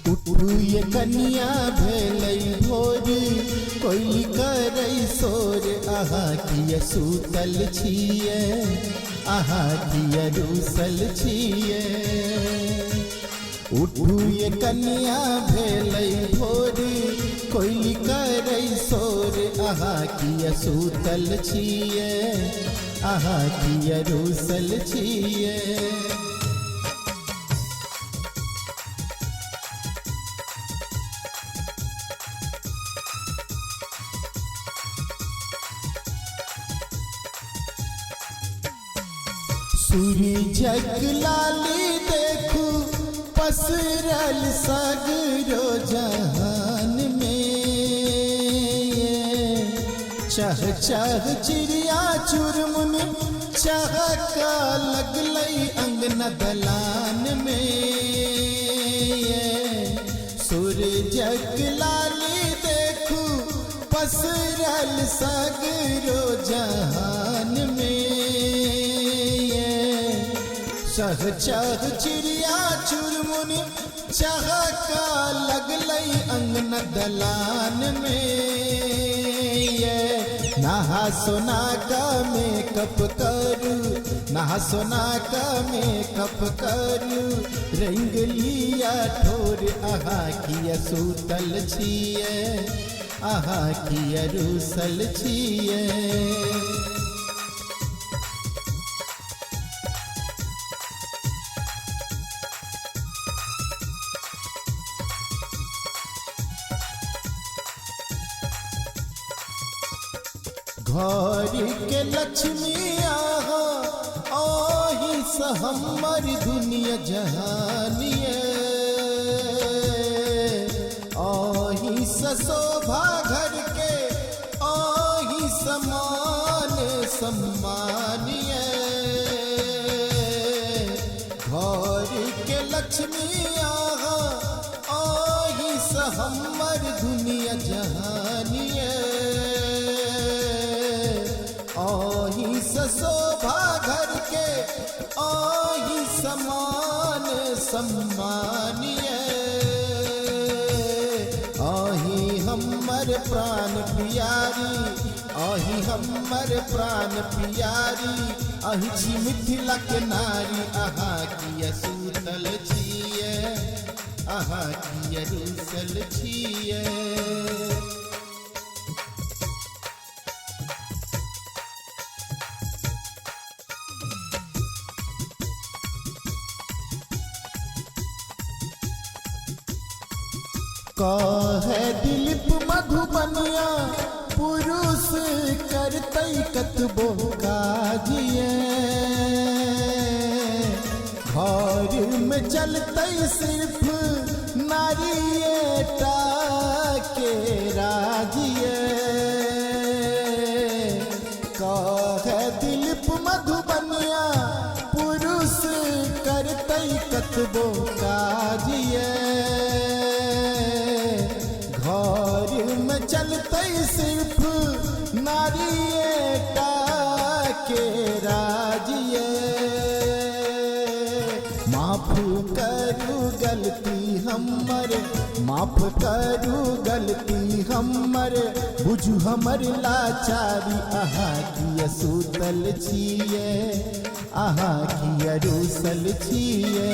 उठू ये कन्या भेलै भोर, कोई करै सोर, आहा किया सूतल छियै, आहा किया रूसल छियै। उठू ये कन्या भेलै भोर, कोई करै सोर, आहा किया सूतल छियै, आहा किया रूसल छियै। सूरजक लाली देखू पसरल सगरो जहान में, चह चह चिड़िया चुरमुन चहका लगलै अंगना दलान में। सूरजक लाली देखू पसरल सगरो जहान में, चह चह चिड़िया चुरमुन चहका लगलै अंगना दलान में। नहा सोना का मेकअप करू, नहा सोना का मेकअप करू, रंग लिया ठोर, आहा किया सूतल छियै, आहा किया रूसल छियै। घर के लक्ष्मी आहा आही स हमर दुनिया जहानिए, आही स शोभा घर के, आही समान सम्मानिए। घर के लक्ष्मी आहा आही स हमर दुनिया जहानिए, आही शोभा घर के, आही समान सम्मानिए। आही हमर प्राण प्यारी, आही हमर प्राण प्यारी, आही छी मिथिला के नारी, आहा किया सूतल छियै, आहा किया रूसल छियै। कहे दिलीप मधुबनिया पुरुष करतै कतबो काजिए, घर में चलतै सिर्फ नारियेटा के राजिए। कहे दिलीप मधुबनिया पुरुष करतै कतबो काजिए, घर में चलतै सिर्फ नारियेटा के राजिए। माफ करू गलती हमर, माफ करू गलती हमर, बुझू हमर लाचारी, आहा किया सूतल छियै, आहा किया रूसल छियै।